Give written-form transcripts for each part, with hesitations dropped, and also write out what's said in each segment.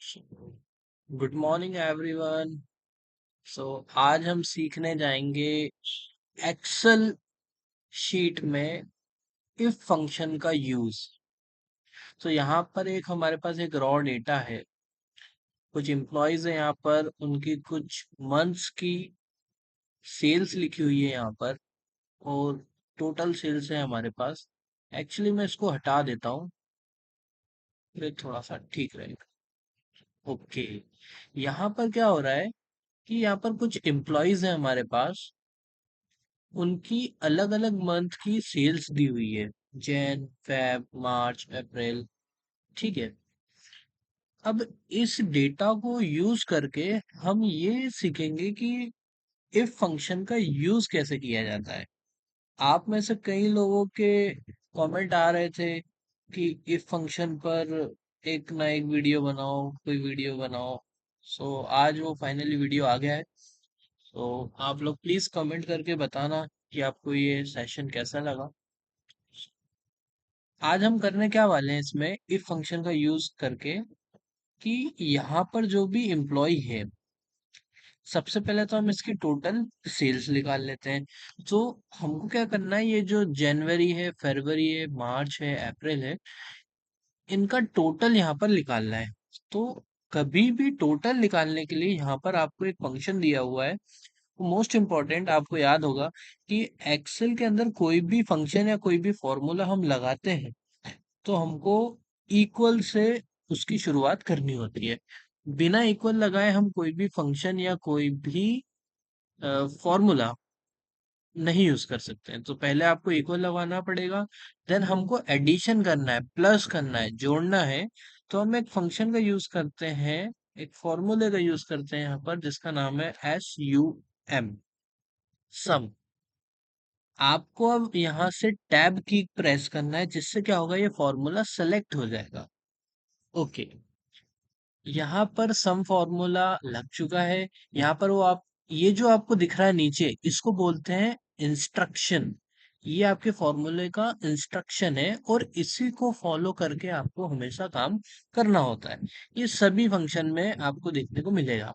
Good morning everyone. सो आज हम सीखने जाएंगे एक्सेल शीट में इफ फंक्शन का यूज। तो यहाँ पर एक हमारे पास एक रॉ डेटा है, कुछ एम्प्लॉयज है यहाँ पर, उनकी कुछ मंथ्स की सेल्स लिखी हुई है यहाँ पर, और टोटल सेल्स है हमारे पास। एक्चुअली मैं इसको हटा देता हूँ, फिर थोड़ा सा ठीक रहेगा। ओके, यहाँ पर क्या हो रहा है कि यहाँ पर कुछ एम्प्लॉयज है हमारे पास, उनकी अलग अलग मंथ की सेल्स दी हुई है, जैन, फेब, मार्च, अप्रैल। ठीक है। अब इस डेटा को यूज करके हम ये सीखेंगे कि इफ फंक्शन का यूज कैसे किया जाता है। आप में से कई लोगों के कमेंट आ रहे थे कि इफ फंक्शन पर एक ना एक वीडियो बनाओ, कोई वीडियो बनाओ। सो आज वो फाइनली वीडियो आ गया है। तो आप लोग प्लीज कमेंट करके बताना कि आपको ये सेशन कैसा लगा। आज हम करने क्या वाले हैं इसमें इफ फंक्शन का यूज करके, कि यहाँ पर जो भी एम्प्लॉय है, सबसे पहले तो हम इसकी टोटल सेल्स निकाल लेते हैं। तो हमको क्या करना है, ये जो जनवरी है, फरवरी है, मार्च है, अप्रैल है, इनका टोटल यहाँ पर निकालना है। तो कभी भी टोटल निकालने के लिए यहाँ पर आपको एक फंक्शन दिया हुआ है। मोस्ट इम्पॉर्टेंट, आपको याद होगा कि एक्सेल के अंदर कोई भी फंक्शन या कोई भी फॉर्मूला हम लगाते हैं तो हमको इक्वल से उसकी शुरुआत करनी होती है। बिना इक्वल लगाए हम कोई भी फंक्शन या कोई भी फॉर्मूला नहीं यूज कर सकते हैं। तो पहले आपको इक्वल लगाना पड़ेगा, देन हमको एडिशन करना है, प्लस करना है, जोड़ना है। तो हम एक फंक्शन का यूज करते हैं, एक फॉर्मूले का यूज करते हैं यहाँ पर, जिसका नाम है SUM, सम। आपको अब यहाँ से टैब की प्रेस करना है, जिससे क्या होगा, ये फॉर्मूला सेलेक्ट हो जाएगा। ओके, यहाँ पर सम फॉर्मूला लग चुका है। यहाँ पर वो आप, ये जो आपको दिख रहा है नीचे, इसको बोलते हैं इंस्ट्रक्शन। ये आपके फॉर्मूले का इंस्ट्रक्शन है, और इसी को फॉलो करके आपको हमेशा काम करना होता है। ये सभी फंक्शन में आपको देखने को मिलेगा।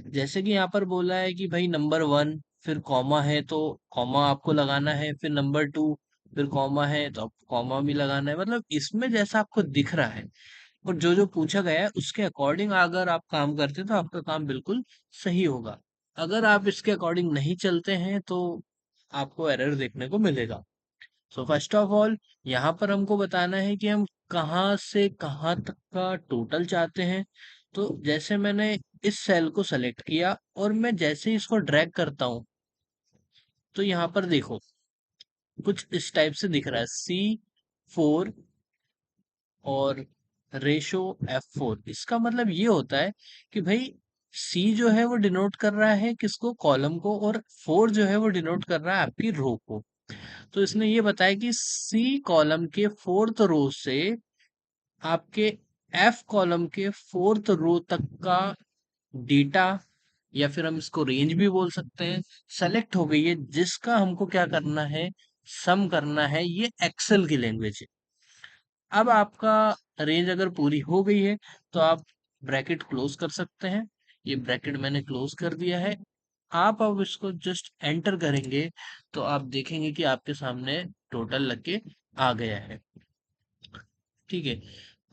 जैसे कि यहाँ पर बोला है कि भाई नंबर वन, फिर कॉमा है तो कॉमा आपको लगाना है, फिर नंबर टू, फिर कॉमा है तो आपको कॉमा भी लगाना है। मतलब इसमें जैसा आपको दिख रहा है और जो जो पूछा गया है उसके अकॉर्डिंग अगर आप काम करते हैं तो आपका काम बिल्कुल सही होगा। अगर आप इसके अकॉर्डिंग नहीं चलते हैं तो आपको एरर देखने को मिलेगा। सो फर्स्ट ऑफ ऑल, यहाँ पर हमको बताना है कि हम कहाँ से कहाँ तक का टोटल चाहते हैं। तो जैसे मैंने इस सेल को सेलेक्ट किया और मैं जैसे ही इसको ड्रैग करता हूँ, तो यहाँ पर देखो कुछ इस टाइप से दिख रहा है, C4 और रेशो F4। इसका मतलब ये होता है कि भाई C जो है वो डिनोट कर रहा है किसको, कॉलम को, और 4 जो है वो डिनोट कर रहा है आपकी रो को। तो इसने ये बताया कि C कॉलम के फोर्थ रो से आपके F कॉलम के फोर्थ रो तक का डेटा, या फिर हम इसको रेंज भी बोल सकते हैं, सेलेक्ट हो गई है, जिसका हमको क्या करना है, सम करना है। ये एक्सेल की लैंग्वेज है। अब आपका रेंज अगर पूरी हो गई है तो आप ब्रैकेट क्लोज कर सकते हैं। ये ब्रैकेट मैंने क्लोज कर दिया है। आप अब इसको जस्ट एंटर करेंगे तो आप देखेंगे कि आपके सामने टोटल लग के आ गया है। ठीक है।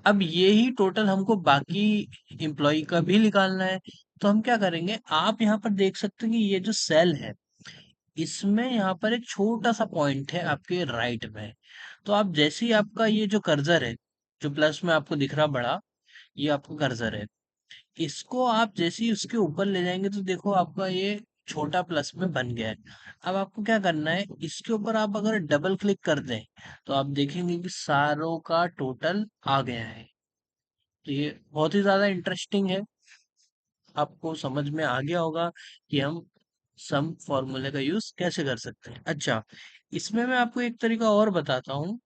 अब ये ही टोटल हमको बाकी एम्प्लॉय का भी निकालना है। तो हम क्या करेंगे, आप यहाँ पर देख सकते हैं कि ये जो सेल है, इसमें यहाँ पर एक छोटा सा पॉइंट है आपके राइट में। तो आप जैसे ही आपका ये जो कर्सर है, जो प्लस में आपको दिख रहा बड़ा, ये आपका कर्सर है, इसको आप जैसे ही उसके ऊपर ले जाएंगे तो देखो आपका ये छोटा प्लस में बन गया है। अब आपको क्या करना है, इसके ऊपर आप अगर डबल क्लिक कर दें तो आप देखेंगे कि सारों का टोटल आ गया है। तो ये बहुत ही ज्यादा इंटरेस्टिंग है। आपको समझ में आ गया होगा कि हम सम फॉर्मूले का यूज कैसे कर सकते हैं। अच्छा, इसमें मैं आपको एक तरीका और बताता हूँ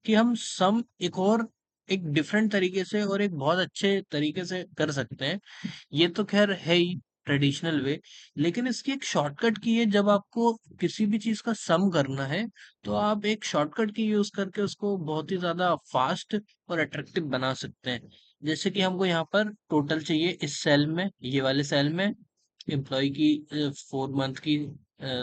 कि हम सम एक डिफरेंट तरीके से और एक बहुत अच्छे तरीके से कर सकते हैं। ये तो खैर है ही ट्रेडिशनल वे, लेकिन इसकी एक शॉर्टकट की है। जब आपको किसी भी चीज का सम करना है तो आप एक शॉर्टकट की यूज करके उसको बहुत ही ज्यादा फास्ट और अट्रैक्टिव बना सकते हैं। जैसे कि हमको यहाँ पर टोटल चाहिए इस सेल में, ये वाले सेल में, एम्प्लॉय की 4 मंथ की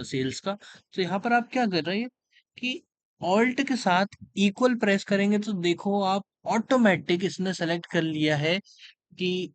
सेल्स का। तो यहाँ पर आप क्या कर रहे हैं कि ऑल्ट के साथ इक्वल प्रेस करेंगे तो देखो आप ऑटोमेटिक इसने सेलेक्ट कर लिया है कि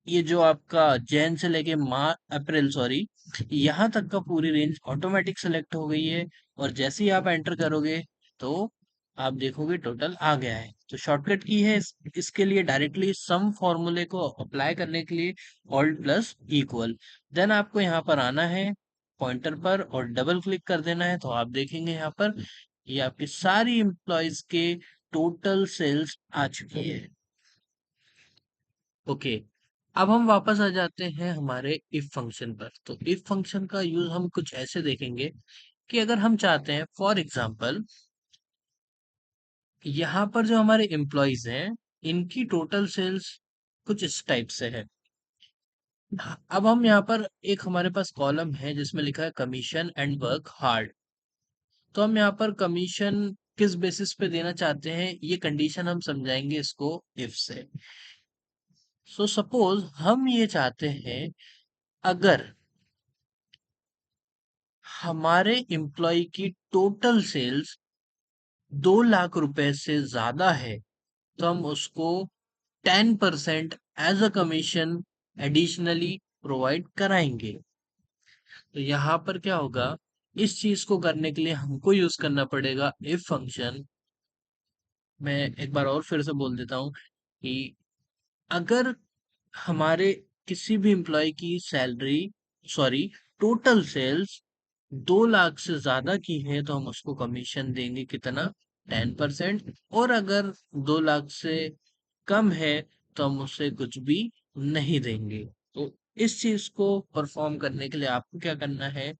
ये जो आपका जैन से लेके अप्रैल सॉरी, यहाँ तक का पूरी रेंज ऑटोमेटिक सेलेक्ट हो गई है। और जैसे ही आप एंटर करोगे तो आप देखोगे टोटल आ गया है। तो शॉर्टकट की है इसके लिए डायरेक्टली सम फॉर्मूले को अप्लाई करने के लिए ऑल्ट प्लस इक्वल। देन आपको यहाँ पर आना है पॉइंटर पर और डबल क्लिक कर देना है, तो आप देखेंगे यहाँ पर ये आपकी सारी एम्प्लॉयज के टोटल सेल्स आ चुकी है। ओके, अब हम वापस आ जाते हैं हमारे इफ फंक्शन पर। तो इफ फंक्शन का यूज हम कुछ ऐसे देखेंगे कि अगर हम चाहते हैं फॉर एग्जांपल यहाँ पर जो हमारे एम्प्लॉयज हैं इनकी टोटल सेल्स कुछ इस टाइप से है। अब हम यहाँ पर एक हमारे पास कॉलम है जिसमें लिखा है कमीशन एंड वर्क हार्ड। तो हम यहाँ पर कमीशन किस बेसिस पे देना चाहते हैं ये कंडीशन हम समझाएंगे इसको इफ से। सो सपोज हम ये चाहते हैं अगर हमारे एम्प्लॉय की टोटल सेल्स 2 लाख रुपए से ज्यादा है तो हम उसको 10% as a commission additionally provide कराएंगे। तो यहाँ पर क्या होगा, इस चीज को करने के लिए हमको यूज करना पड़ेगा इफ फंक्शन। मैं एक बार और फिर से बोल देता हूँ कि अगर हमारे किसी भी एम्प्लॉय की salary sorry total sales 2 lakh से ज्यादा की है तो हम उसको कमीशन देंगे कितना, 10%। और अगर 2 लाख से कम है तो हम उससे कुछ भी नहीं देंगे। तो इस चीज को परफॉर्म करने के लिए आपको क्या करना है,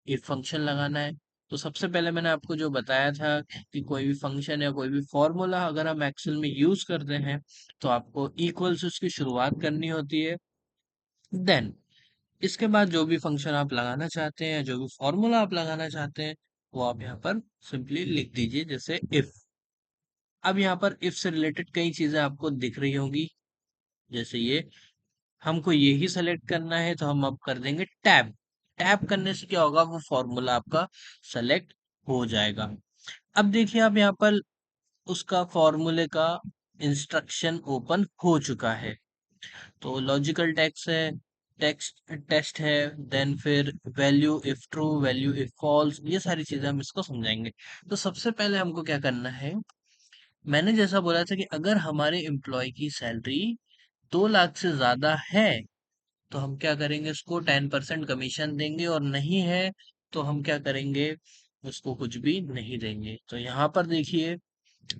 इफ फंक्शन लगाना है। तो सबसे पहले मैंने आपको जो बताया था कि कोई भी फंक्शन या कोई भी फॉर्मूला अगर हम एक्सेल में यूज करते हैं तो आपको इक्वल से उसकी शुरुआत करनी होती है। देन इसके बाद जो भी फंक्शन आप लगाना चाहते हैं, जो भी फॉर्मूला आप लगाना चाहते हैं, वो आप यहाँ पर सिंपली लिख दीजिए जैसे इफ। अब यहाँ पर इफ से रिलेटेड कई चीजें आपको दिख रही होंगी, जैसे ये हमको यही सेलेक्ट करना है तो हम अब कर देंगे टैब। टैब करने से क्या होगा, वो फॉर्मूला आपका सेलेक्ट हो जाएगा। अब देखिए आप यहाँ पर उसका फॉर्मूले का इंस्ट्रक्शन ओपन हो चुका है। तो लॉजिकल टेक्स्ट है, टेक्स्ट टेस्ट है, देन फिर value if true, value if false, ये सारी चीजें हम इसको समझाएंगे। तो सबसे पहले हमको क्या करना है, मैंने जैसा बोला था कि अगर हमारे एम्प्लॉय की सैलरी 2 लाख से ज्यादा है तो हम क्या करेंगे, उसको 10% कमीशन देंगे, और नहीं है तो हम क्या करेंगे, उसको कुछ भी नहीं देंगे। तो यहाँ पर देखिए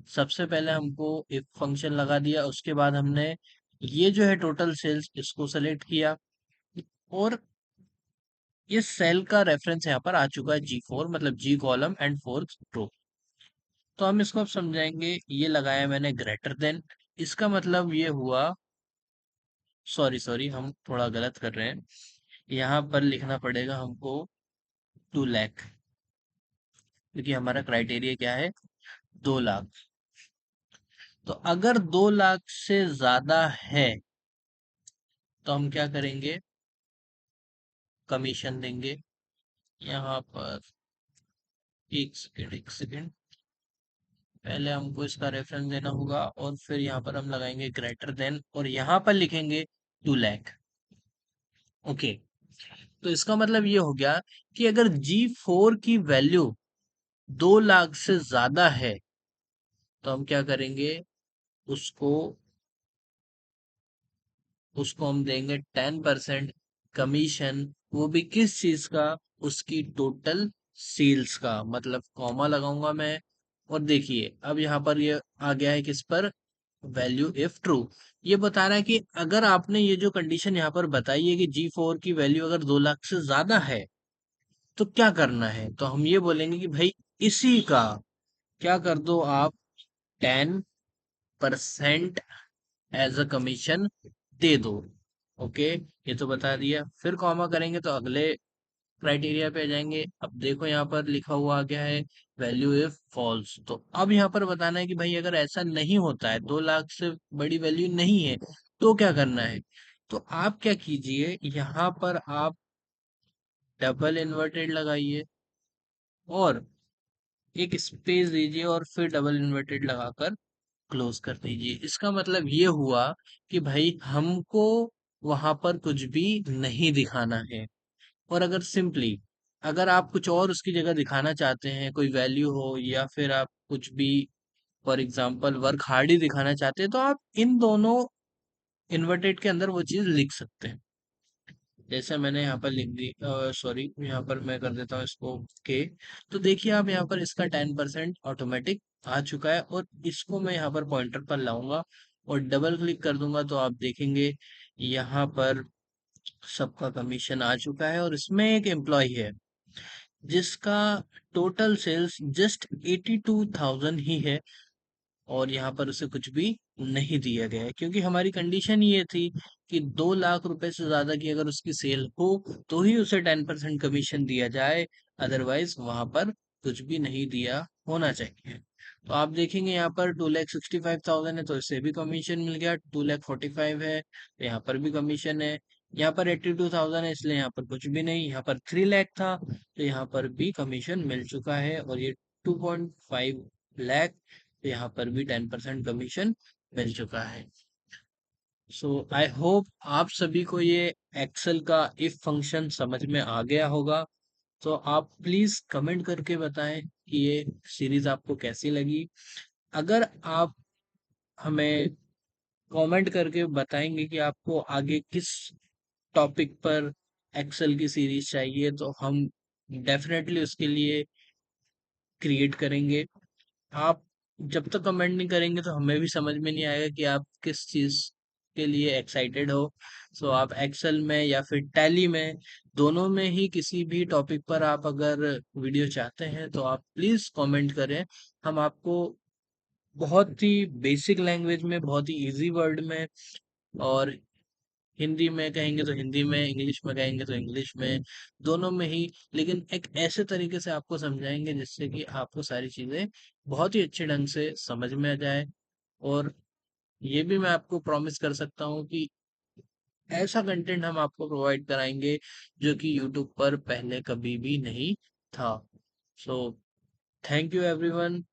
सबसे पहले हमको एक फंक्शन लगा दिया, उसके बाद हमने ये जो है टोटल सेल्स इसको सेलेक्ट किया, और ये सेल का रेफरेंस यहाँ पर आ चुका है G4, मतलब G column and fourth row. तो हम इसको अब समझाएंगे, ये लगाया मैंने ग्रेटर देन, इसका मतलब ये हुआ, सॉरी सॉरी हम थोड़ा गलत कर रहे हैं, यहाँ पर लिखना पड़ेगा हमको 2 लाख, क्योंकि हमारा क्राइटेरिया क्या है, 2 लाख। तो अगर 2 लाख से ज्यादा है तो हम क्या करेंगे, कमीशन देंगे। यहाँ पर एक सेकेंड एक सेकेंड, पहले हमको इसका रेफरेंस देना होगा और फिर यहाँ पर हम लगाएंगे ग्रेटर देन और यहाँ पर लिखेंगे 2 लाख। ओके, तो इसका मतलब ये हो गया कि अगर G4 की वैल्यू 2 लाख से ज्यादा है तो हम क्या करेंगे, उसको उसको हम देंगे 10% कमीशन। वो भी किस चीज का, उसकी टोटल सेल्स का, मतलब कॉमा लगाऊंगा मैं। और देखिए अब यहाँ पर ये आ गया है किस पर, वैल्यू इफ ट्रू। ये बता रहा है कि अगर आपने ये जो कंडीशन यहाँ पर बताई है कि G4 की वैल्यू अगर 2 लाख से ज्यादा है तो क्या करना है, तो हम ये बोलेंगे कि भाई इसी का क्या कर दो आप, 10% एज अ कमीशन दे दो। ओके, ये तो बता दिया। फिर कॉमा करेंगे तो अगले क्राइटेरिया पे आ जाएंगे। अब देखो यहाँ पर लिखा हुआ क्या है, वैल्यू इफ फॉल्स। तो अब यहाँ पर बताना है कि भाई अगर ऐसा नहीं होता है, 2 लाख से बड़ी वैल्यू नहीं है, तो क्या करना है। तो आप क्या कीजिए, यहाँ पर आप डबल इन्वर्टेड लगाइए और एक स्पेस दीजिए और फिर डबल इन्वर्टेड लगाकर क्लोज कर दीजिए। इसका मतलब ये हुआ कि भाई हमको वहां पर कुछ भी नहीं दिखाना है। और अगर सिंपली, अगर आप कुछ और उसकी जगह दिखाना चाहते हैं, कोई वैल्यू हो या फिर आप कुछ भी फॉर एग्जांपल वर्क हार्ड ही दिखाना चाहते हैं, तो आप इन दोनों इन्वर्टेड के अंदर वो चीज लिख सकते हैं। जैसे मैंने यहाँ पर लिख दी, सॉरी यहाँ पर मैं कर देता हूँ इसको के। तो देखिए आप यहाँ पर इसका 10% ऑटोमेटिक आ चुका है, और इसको मैं यहाँ पर पॉइंटर पर लाऊंगा और डबल क्लिक कर दूंगा, तो आप देखेंगे यहाँ पर सबका कमीशन आ चुका है। और इसमें एक एम्प्लॉय है जिसका टोटल सेल्स जस्ट 82,000 ही है, और यहाँ पर उसे कुछ भी नहीं दिया गया है, क्योंकि हमारी कंडीशन ये थी कि 2 लाख रुपए से ज्यादा की अगर उसकी सेल हो तो ही उसे 10% कमीशन दिया जाए, अदरवाइज वहां पर कुछ भी नहीं दिया होना चाहिए। तो आप देखेंगे यहाँ पर 2,65,000 है तो इससे भी कमीशन मिल गया, 2,45,000 है तो यहाँ पर भी कमीशन है, यहाँ पर 82,000 है इसलिए यहाँ पर कुछ भी नहीं, यहाँ पर 3 लाख था तो यहाँ पर भी कमीशन मिल चुका है, और ये 2.5 लाख, तो यहाँ पर भी 10% कमीशन मिल चुका है। सो आई होप आप सभी को ये एक्सेल का इफ फंक्शन समझ में आ गया होगा। तो आप प्लीज कमेंट करके बताएं कि ये सीरीज आपको कैसी लगी। अगर आप हमें कमेंट करके बताएंगे कि आपको आगे किस टॉपिक पर एक्सेल की सीरीज चाहिए, तो हम डेफिनेटली उसके लिए क्रिएट करेंगे। आप जब तक कमेंट नहीं करेंगे तो हमें भी समझ में नहीं आएगा कि आप किस चीज के लिए एक्साइटेड हो। सो आप एक्सेल में या फिर टैली में, दोनों में ही किसी भी टॉपिक पर आप अगर वीडियो चाहते हैं तो आप प्लीज कमेंट करें। हम आपको बहुत ही बेसिक लैंग्वेज में, बहुत ही इजी वर्ड में, और हिंदी में कहेंगे तो हिंदी में, इंग्लिश में कहेंगे तो इंग्लिश में, दोनों में ही, लेकिन एक ऐसे तरीके से आपको समझाएंगे जिससे कि आपको सारी चीजें बहुत ही अच्छे ढंग से समझ में आ जाए। और ये भी मैं आपको प्रॉमिस कर सकता हूँ कि ऐसा कंटेंट हम आपको प्रोवाइड कराएंगे जो कि यूट्यूब पर पहले कभी भी नहीं था। So thank you everyone.